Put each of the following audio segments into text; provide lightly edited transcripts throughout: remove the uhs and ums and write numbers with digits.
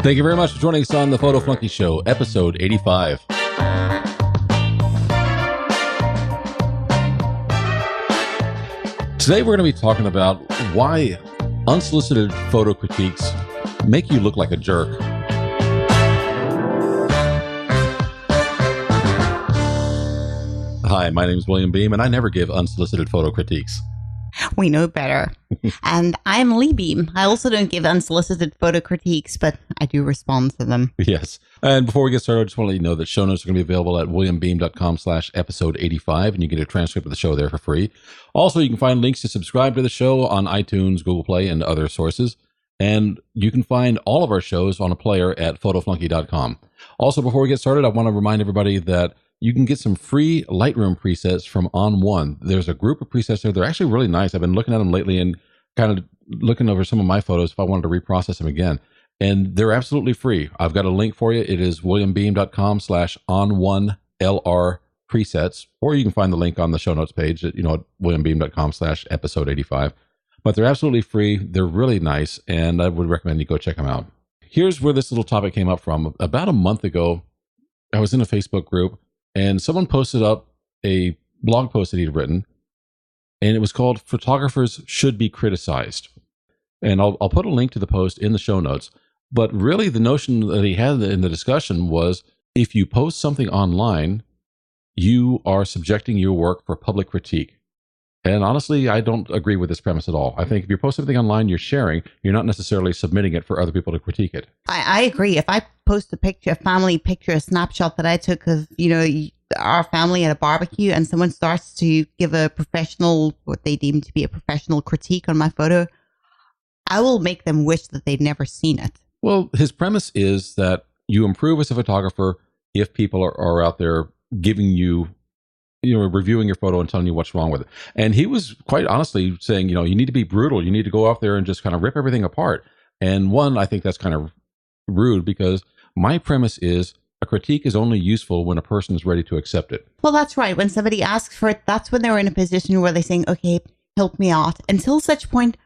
Thank you very much for joining us on the Photo Flunky Show, episode 85. Today we're going to be talking about why unsolicited photo critiques make you look like a jerk. Hi, my name is William Beem, and I never give unsolicited photo critiques. We know better. And I'm Lee Beem. I also don't give unsolicited photo critiques, but I do respond to them. Yes. And before we get started, I just want to let you know that show notes are going to be available at williambeem.com/episode 85, and you get a transcript of the show there for free. Also, you can find links to subscribe to the show on iTunes, Google Play, and other sources. And you can find all of our shows on a player at photoflunky.com. Also, before we get started, I want to remind everybody that you can get some free Lightroom presets from On1. There's a group of presets there. They're actually really nice. I've been looking at them lately and kind of looking over some of my photos if I wanted to reprocess them again. And they're absolutely free. I've got a link for you. It is williambeem.com/on1lr presets, or you can find the link on the show notes page at, williambeem.com/episode 85. But they're absolutely free. They're really nice, and I would recommend you go check them out. Here's where this little topic came up from. About a month ago, I was in a Facebook group, and someone posted up a blog post that he'd written, and it was called "Photographers Should Be Criticized." And I'll put a link to the post in the show notes. But really, the notion that he had in the discussion was, if you post something online, you are subjecting your work for public critique. And honestly, I don't agree with this premise at all. I think if you post something online you're sharing, you're not necessarily submitting it for other people to critique it. I agree. If I post a picture, a family picture, a snapshot that I took of, our family at a barbecue, and someone starts to give a professional, what they deem to be a professional critique on my photo, I will make them wish that they'd never seen it. Well, his premise is that you improve as a photographer if people are out there giving you, reviewing your photo and telling you what's wrong with it. And he was quite honestly saying, you need to be brutal. You need to go out there and just kind of rip everything apart. And one, I think that's kind of rude, because my premise is a critique is only useful when a person is ready to accept it. Well, that's right. When somebody asks for it, that's when they're in a position where they're saying, okay, help me out. Until such point,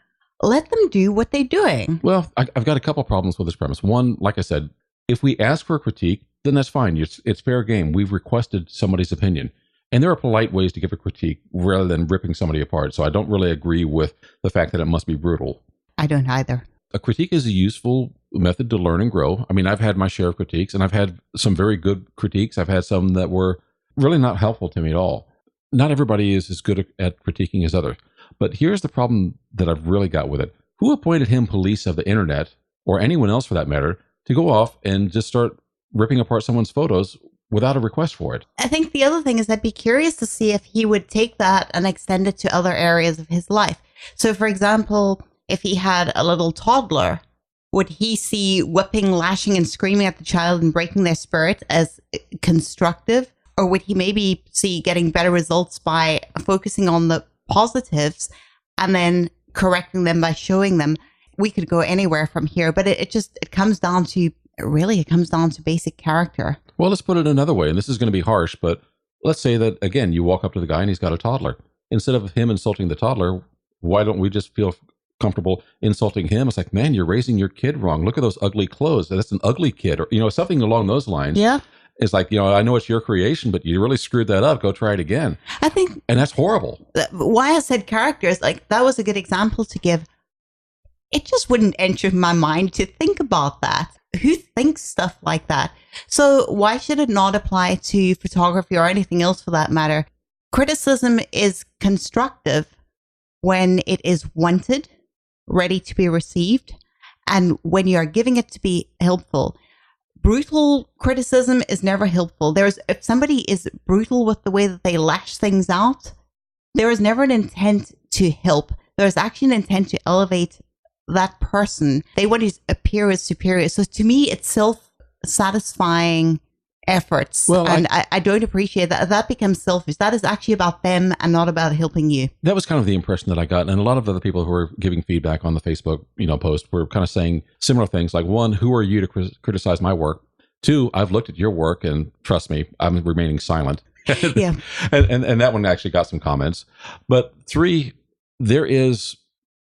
let them do what they're doing. Well, I've got a couple problems with this premise. One, like I said, if we ask for a critique, then that's fine. It's fair game. We've requested somebody's opinion. And there are polite ways to give a critique rather than ripping somebody apart. So I don't really agree with the fact that it must be brutal. I don't either. A critique is a useful method to learn and grow. I mean, I've had my share of critiques, and I've had some very good critiques. I've had some that were really not helpful to me at all. Not everybody is as good at critiquing as others. But here's the problem that I've really got with it. Who appointed him police of the internet, or anyone else for that matter, to go off and just start ripping apart someone's photos without a request for it? I think the other thing is I'd be curious to see if he would take that and extend it to other areas of his life. So, for example, if he had a little toddler, would he see whipping, lashing, and screaming at the child and breaking their spirit as constructive? Or would he maybe see getting better results by focusing on the positives and then correcting them by showing them? We could go anywhere from here, but it comes down to basic character. Well, let's put it another way, and this is going to be harsh, but let's say that, again, you walk up to the guy and he's got a toddler. Instead of him insulting the toddler, why don't we just feel comfortable insulting him? It's like, man, you're raising your kid wrong. Look at those ugly clothes. That's an ugly kid, or something along those lines. Yeah. It's like, I know it's your creation, but you really screwed that up. Go try it again. I think, and that's horrible. Why I said characters, like that was a good example to give. It just wouldn't enter my mind to think about that. Who thinks stuff like that? So why should it not apply to photography or anything else for that matter? Criticism is constructive when it is wanted, ready to be received, and when you're giving it to be helpful. Brutal criticism is never helpful. If somebody is brutal with the way that they lash things out, there is never an intent to help. There is actually an intent to elevate that person. They want to appear as superior. So to me, it's self-satisfying efforts. Well, and I don't appreciate that. That becomes selfish. That is actually about them and not about helping you. That was kind of the impression that I got. And a lot of other people who were giving feedback on the Facebook post were kind of saying similar things like, one, who are you to criticize my work? Two, I've looked at your work and trust me, I'm remaining silent. Yeah. and that one actually got some comments. But three, there is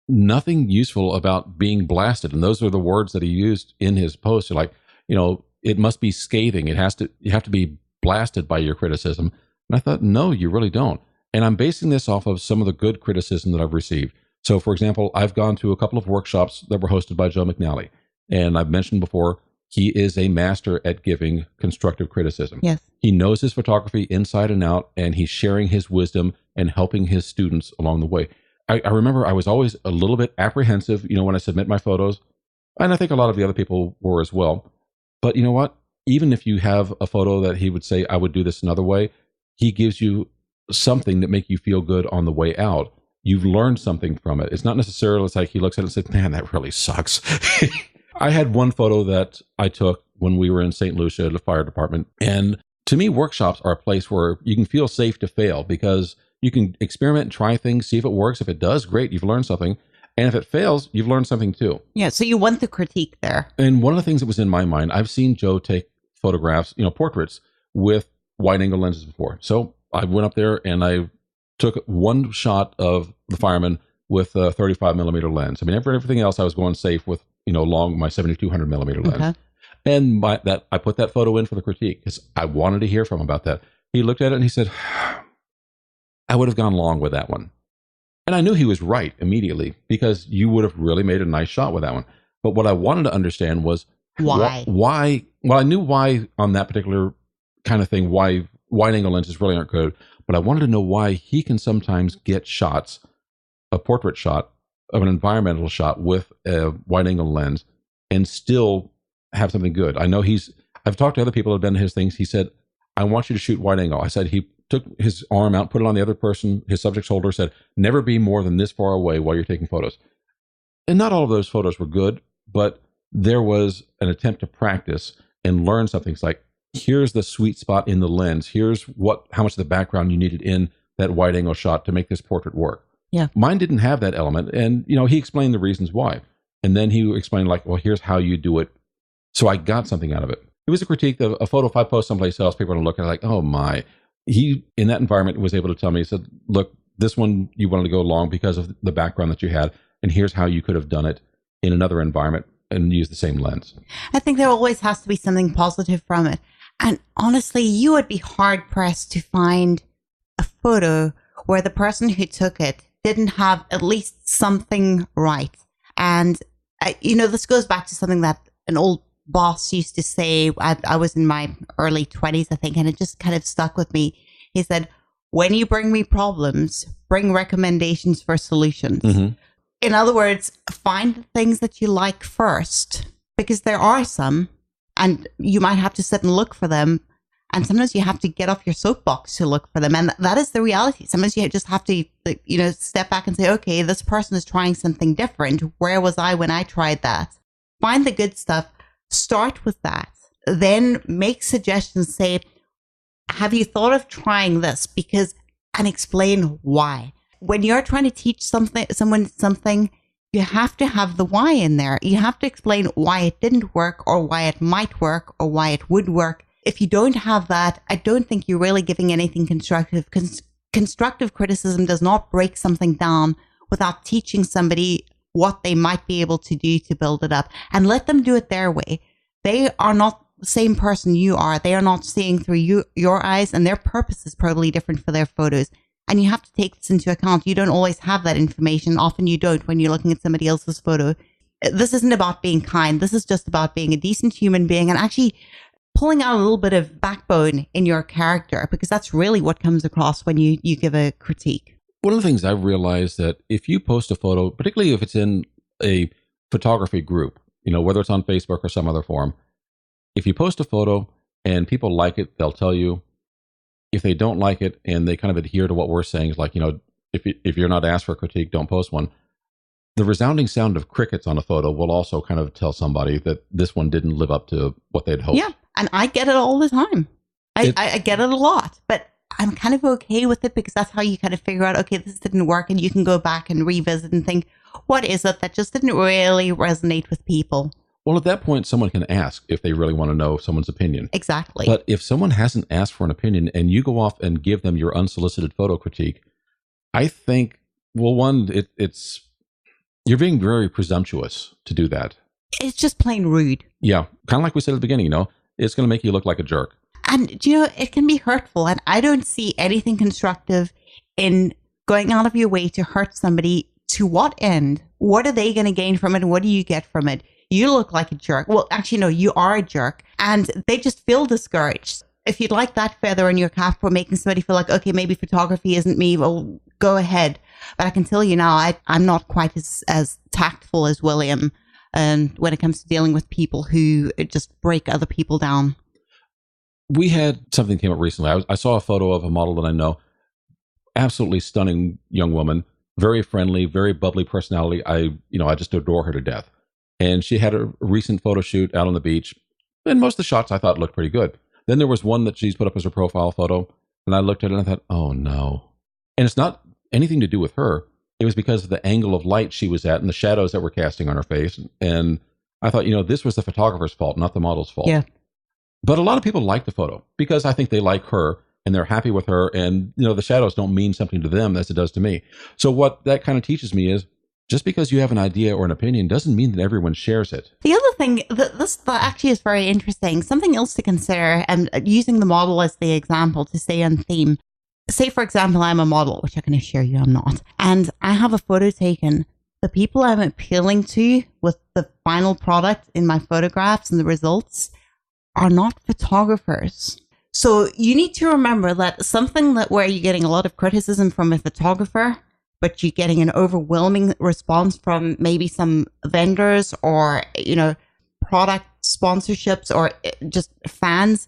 nothing useful about being blasted. And those are the words that he used in his post. Like, it must be scathing. You have to be blasted by your criticism. And I thought, no, you really don't. And I'm basing this off of some of the good criticism that I've received. So, for example, I've gone to a couple of workshops that were hosted by Joe McNally. And I've mentioned before, he is a master at giving constructive criticism. Yes. He knows his photography inside and out, and he's sharing his wisdom and helping his students along the way. I remember I was always a little bit apprehensive, when I submit my photos. And I think a lot of the other people were as well. But you know what? Even if you have a photo that he would say, I would do this another way, he gives you something that make you feel good on the way out. You've learned something from it. It's not necessarily like he looks at it and says, man, that really sucks. I had one photo that I took when we were in St. Lucia at the fire department. And to me, workshops are a place where you can feel safe to fail because you can experiment and try things, see if it works. If it does, great, you've learned something. And if it fails, you've learned something too. Yeah, so you want the critique there. And one of the things that was in my mind, I've seen Joe take photographs, portraits with wide angle lenses before. So I went up there and I took one shot of the fireman with a 35 millimeter lens. I mean, everything else I was going safe with, long my 7200 millimeter lens. Okay. And I put that photo in for the critique because I wanted to hear from him about that. He looked at it and he said, I would have gone long with that one. And I knew he was right immediately because you would have really made a nice shot with that one. But what I wanted to understand was why. Well, I knew why on that particular kind of thing, why wide angle lenses really aren't good. But I wanted to know why he can sometimes get shots, a portrait shot of an environmental shot with a wide angle lens and still have something good. I know I've talked to other people who have done his things. He said, I want you to shoot wide angle. I said, he took his arm out, put it on the other person, his subject's shoulder, said, never be more than this far away while you're taking photos. And not all of those photos were good, but there was an attempt to practice and learn something. It's like, here's the sweet spot in the lens. Here's how much of the background you needed in that wide angle shot to make this portrait work. Yeah. Mine didn't have that element. And, he explained the reasons why. And then he explained well, here's how you do it. So I got something out of it. It was a critique of a photo. If I post someplace else, people are going to look at it like, oh my. He, in that environment, was able to tell me, he said, look, this one you wanted to go long because of the background that you had. And here's how you could have done it in another environment and use the same lens. I think there always has to be something positive from it. And honestly, you would be hard pressed to find a photo where the person who took it didn't have at least something right. And, this goes back to something that an old boss used to say. I was in my early 20s, I think, and it just kind of stuck with me. He said, when you bring me problems, bring recommendations for solutions. Mm-hmm. In other words, find the things that you like first, because there are some, and you might have to sit and look for them. And sometimes you have to get off your soapbox to look for them. And that is the reality. Sometimes you just have to, step back and say, okay, this person is trying something different. Where was I when I tried that? Find the good stuff. Start with that. Then make suggestions. Say, have you thought of trying this? And explain why. When you're trying to teach someone something, you have to have the why in there. You have to explain why it didn't work or why it might work or why it would work. If you don't have that, I don't think you're really giving anything constructive. Constructive criticism does not break something down without teaching somebody what they might be able to do to build it up, and let them do it their way. They are not the same person you are. They are not seeing through your eyes, and their purpose is probably different for their photos. And you have to take this into account. You don't always have that information. Often you don't when you're looking at somebody else's photo. This isn't about being kind. This is just about being a decent human being and actually pulling out a little bit of backbone in your character, because that's really what comes across when you give a critique. One of the things I've realized that if you post a photo, particularly if it's in a photography group, whether it's on Facebook or some other forum, if you post a photo and people like it, they'll tell you. If they don't like it and they kind of adhere to what we're saying, is like, if you're not asked for a critique, don't post one. The resounding sound of crickets on a photo will also kind of tell somebody that this one didn't live up to what they'd hoped. Yeah, and I get it all the time. I get it a lot, but I'm kind of okay with it because that's how you kind of figure out, okay, this didn't work, and you can go back and revisit and think, what is it that just didn't really resonate with people? Well, at that point, someone can ask if they really want to know someone's opinion. Exactly. But if someone hasn't asked for an opinion and you go off and give them your unsolicited photo critique, I think, well, one, You're being very presumptuous to do that. It's just plain rude. Yeah. Kind of like we said at the beginning, it's going to make you look like a jerk. And, it can be hurtful. And I don't see anything constructive in going out of your way to hurt somebody. To what end? What are they going to gain from it? And what do you get from it? You look like a jerk. Well, actually, no, you are a jerk. And they just feel discouraged. If you'd like that feather in your cap for making somebody feel like, okay, maybe photography isn't me, well, go ahead. But I can tell you now, I'm not quite as tactful as William. And when it comes to dealing with people who just break other people down. We had something came up recently. I saw a photo of a model that I know, absolutely stunning young woman, very friendly, very bubbly personality. I just adore her to death. And she had a recent photo shoot out on the beach. And most of the shots I thought looked pretty good. Then there was one that she's put up as her profile photo. And I looked at it and I thought, oh no. And it's not anything to do with her. It was because of the angle of light she was at and the shadows that were casting on her face. And I thought, this was the photographer's fault, not the model's fault. Yeah. But a lot of people like the photo because I think they like her and they're happy with her. And, the shadows don't mean something to them as it does to me. So what that kind of teaches me is just because you have an idea or an opinion doesn't mean that everyone shares it. The other thing, this actually is very interesting. Something else to consider, and using the model as the example to stay on theme. Say, for example, I'm a model, which I can assure you I'm not. And I have a photo taken. The people I'm appealing to with the final product in my photographs and the results are not photographers. So you need to remember that something where you're getting a lot of criticism from a photographer, but you're getting an overwhelming response from maybe some vendors or, product sponsorships or just fans,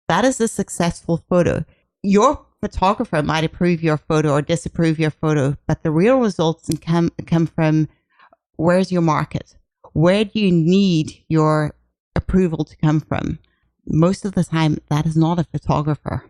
that is a successful photo. Your photographer might approve your photo or disapprove your photo, but the real results come from where's your market? Where do you need your approval to come from? Most of the time, that is not a photographer.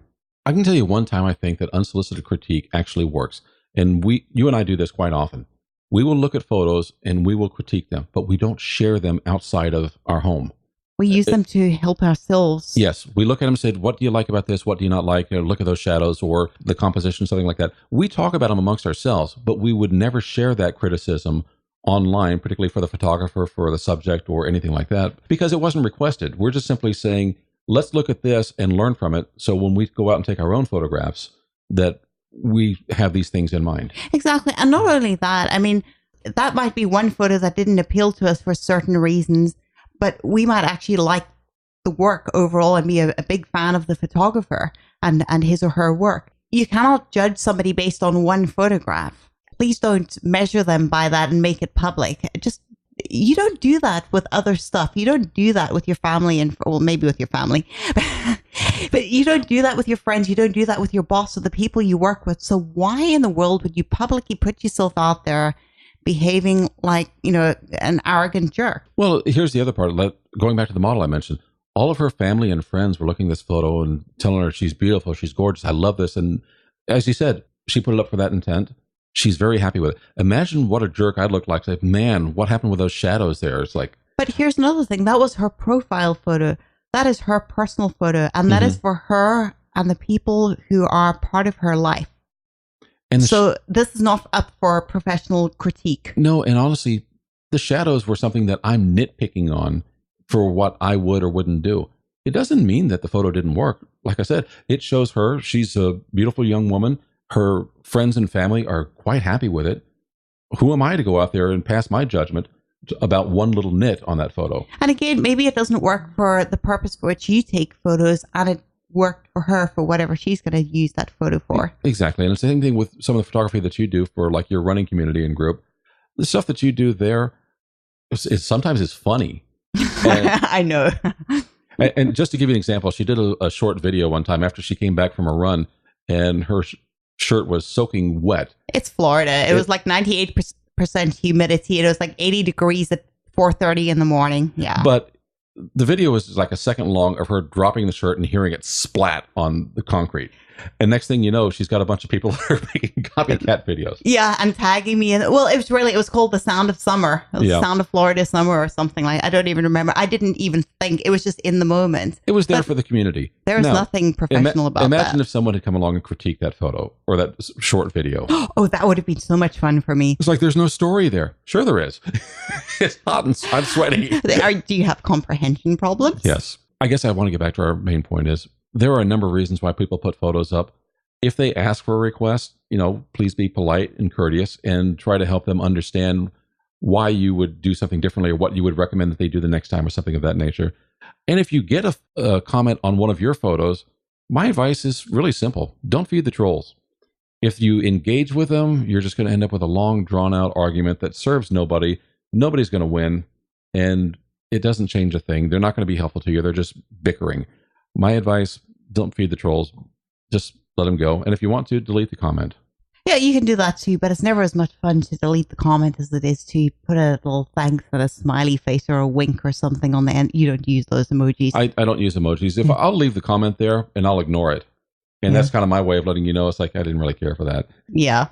I can tell you one time I think that unsolicited critique actually works. And you and I do this quite often. We will look at photos and we will critique them, but we don't share them outside of our home. We use them to help ourselves. Yes. We look at them and say, what do you like about this? What do you not like? Or look at those shadows or the composition, something like that. We talk about them amongst ourselves, but we would never share that criticism online, particularly for the photographer, for the subject, or anything like that, because it wasn't requested. We're just simply saying, let's look at this and learn from it. So when we go out and take our own photographs, that we have these things in mind. Exactly. And not only that, that might be one photo that didn't appeal to us for certain reasons, but we might actually like the work overall and be a big fan of the photographer and his or her work. You cannot judge somebody based on one photograph. Please don't measure them by that and make it public. You don't do that with other stuff. You don't do that with your family maybe with your family, but you don't do that with your friends. You don't do that with your boss or the people you work with. So why in the world would you publicly put yourself out there behaving like, an arrogant jerk? Well, here's the other part. Going back to the model I mentioned, all of her family and friends were looking at this photo and telling her she's beautiful, she's gorgeous, I love this. And as you said, she put it up for that intent. She's very happy with it. Imagine what a jerk I'd look like. Like, man, what happened with those shadows there? It's like. But here's another thing. That was her profile photo. That is her personal photo. And that is for her and the people who are part of her life. And so this is not up for professional critique. No, and honestly, the shadows were something that I'm nitpicking on for what I would or wouldn't do. It doesn't mean that the photo didn't work. Like I said, it shows her. She's a beautiful young woman. Her friends and family are quite happy with it. Who am I to go out there and pass my judgment about one little nit on that photo? And again, maybe it doesn't work for the purpose for which you take photos, and it worked for her for whatever she's going to use that photo for. Exactly. And it's the same thing with some of the photography that you do for like your running community and group. The stuff that you do there sometimes is funny. I know. And just to give you an example, she did a short video one time after she came back from a run, and her shirt was soaking wet. It's Florida. It was like 98% humidity. It was like 80 degrees at 4:30 in the morning. Yeah. But the video was like a second long of her dropping the shirt and hearing it splat on the concrete. And next thing you know, she's got a bunch of people that are making copycat videos. Yeah, and tagging me in. Well, it was called The Sound of Summer. It was The Sound of Florida Summer or something like that. I don't even remember. I didn't even think. It was just in the moment. It was there for the community. There was nothing professional about that. Imagine if someone had come along and critiqued that photo or that short video. Oh, that would have been so much fun for me. It's like, there's no story there. Sure there is. It's hot and I'm sweaty. Do you have comprehension problems? Yes. I guess I want to get back to our main point is there are a number of reasons why people put photos up. If they ask for a request, please be polite and courteous and try to help them understand why you would do something differently or what you would recommend that they do the next time or something of that nature. And if you get a comment on one of your photos, my advice is really simple. Don't feed the trolls. If you engage with them, you're just going to end up with a long, drawn-out argument that serves nobody. Nobody's going to win, and it doesn't change a thing. They're not going to be helpful to you. They're just bickering. My advice, don't feed the trolls. Just let them go. And if you want to, delete the comment. Yeah, you can do that too, but it's never as much fun to delete the comment as it is to put a little thanks and a smiley face or a wink or something on the end. You don't use those emojis. I don't use emojis. If I'll leave the comment there and I'll ignore it. And that's kind of my way of letting you know. It's like, I didn't really care for that. Yeah.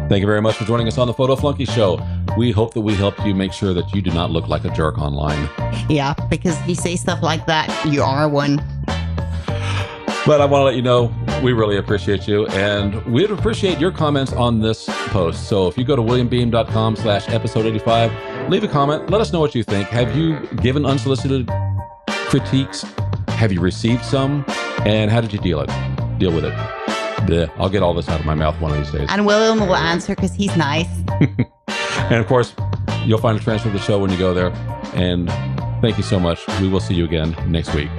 Thank you very much for joining us on the Photo Flunky Show. We hope that we helped you make sure that you do not look like a jerk online. Yeah, because if you say stuff like that, you are one. But I want to let you know, we really appreciate you, and we'd appreciate your comments on this post. So if you go to williambeem.com/episode 85, leave a comment. Let us know what you think. Have you given unsolicited critiques? Have you received some? And how did you deal with it? Blech. I'll get all this out of my mouth one of these days. And William will answer because he's nice. And of course, you'll find a transcript of the show when you go there. And thank you so much. We will see you again next week.